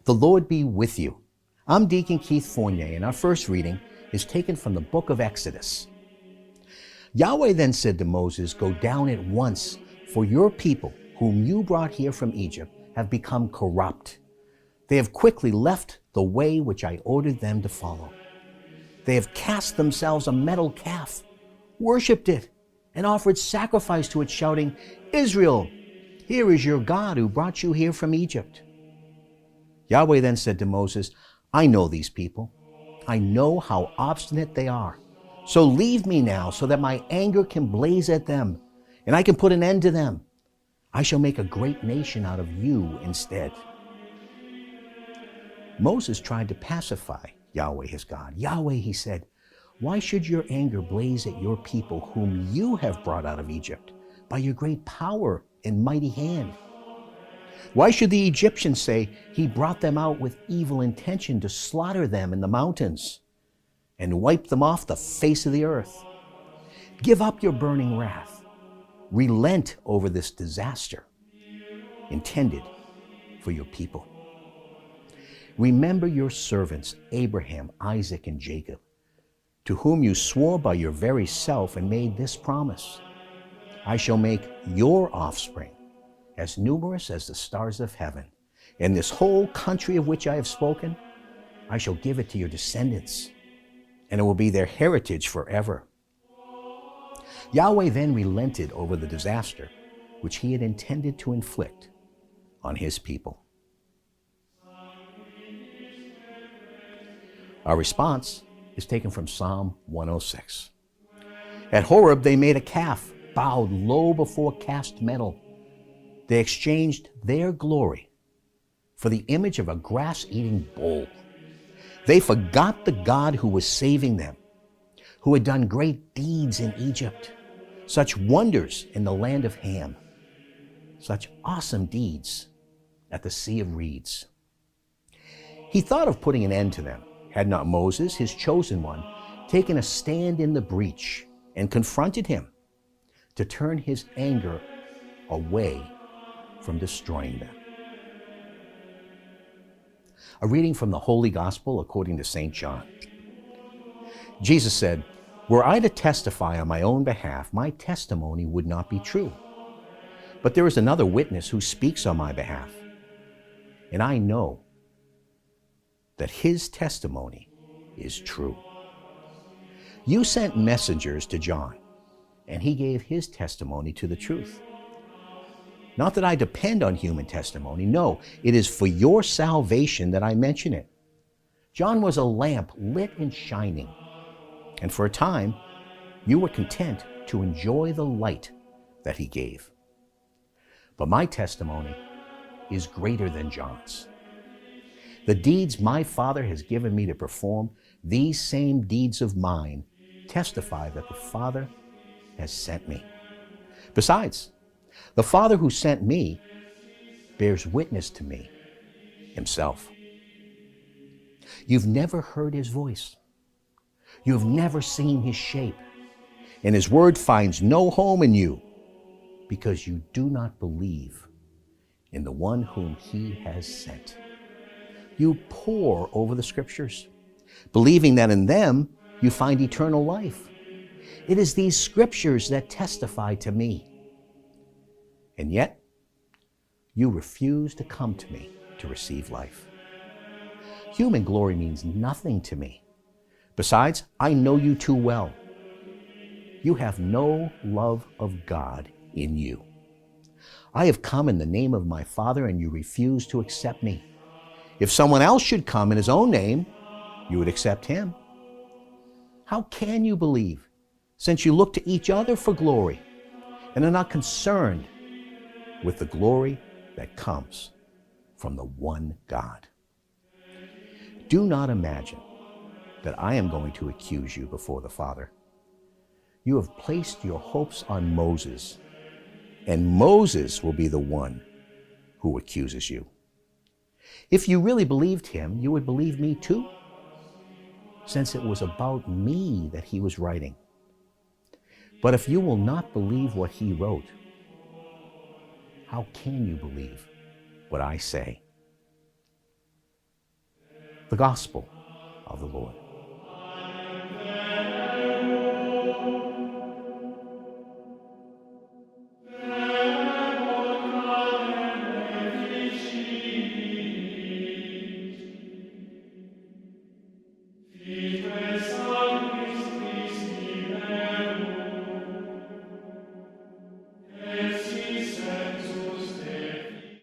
The Lord be with you. I'm Deacon Keith Fournier, and our first reading is taken from the book of Exodus. Yahweh then said to Moses, "Go down at once, for your people, whom you brought here from Egypt, have become corrupt. They have quickly left the way which I ordered them to follow. They have cast themselves a metal calf, worshipped it, and offered sacrifice to it, shouting, 'Israel, here is your God who brought you here from Egypt.'" Yahweh then said to Moses, "I know these people. I know how obstinate they are. So leave me now so that my anger can blaze at them and I can put an end to them. I shall make a great nation out of you instead." Moses tried to pacify Yahweh his God. "Yahweh," he said, "why should your anger blaze at your people whom you have brought out of Egypt by your great power and mighty hand? Why should the Egyptians say, 'He brought them out with evil intention to slaughter them in the mountains and wipe them off the face of the earth'? Give up your burning wrath. Relent over this disaster intended for your people. Remember your servants, Abraham, Isaac, and Jacob, to whom you swore by your very self and made this promise. I shall make your offspring as numerous as the stars of heaven, and this whole country of which I have spoken, I shall give it to your descendants, and it will be their heritage forever." Yahweh then relented over the disaster which he had intended to inflict on his people. Our response is taken from Psalm 106. At Horeb they made a calf, bowed low before cast metal. They exchanged their glory for the image of a grass-eating bull. They forgot the God who was saving them, who had done great deeds in Egypt, such wonders in the land of Ham, such awesome deeds at the Sea of Reeds. He thought of putting an end to them, had not Moses, his chosen one, taken a stand in the breach and confronted him to turn his anger away from destroying them. A reading from the Holy Gospel according to St. John. Jesus said, "Were I to testify on my own behalf, my testimony would not be true. But there is another witness who speaks on my behalf, and I know that his testimony is true. You sent messengers to John, and he gave his testimony to the truth. Not that I depend on human testimony. No, it is for your salvation that I mention it. John was a lamp lit and shining, and for a time you were content to enjoy the light that he gave. But my testimony is greater than John's. The deeds my Father has given me to perform, these same deeds of mine testify that the Father has sent me. Besides, the Father who sent me bears witness to me himself. You've never heard his voice. You have never seen his shape, and his word finds no home in you because you do not believe in the one whom he has sent. You pore over the scriptures, believing that in them you find eternal life. It is these scriptures that testify to me. And yet, you refuse to come to me to receive life. Human glory means nothing to me. Besides, I know you too well. You have no love of God in you. I have come in the name of my Father, and you refuse to accept me. If someone else should come in his own name, you would accept him. How can you believe, since you look to each other for glory and are not concerned with the glory that comes from the one God? Do not imagine that I am going to accuse you before the Father. You have placed your hopes on Moses, and Moses will be the one who accuses you. If you really believed him, you would believe me too, since it was about me that he was writing. But if you will not believe what he wrote, how can you believe what I say? The Gospel of the Lord.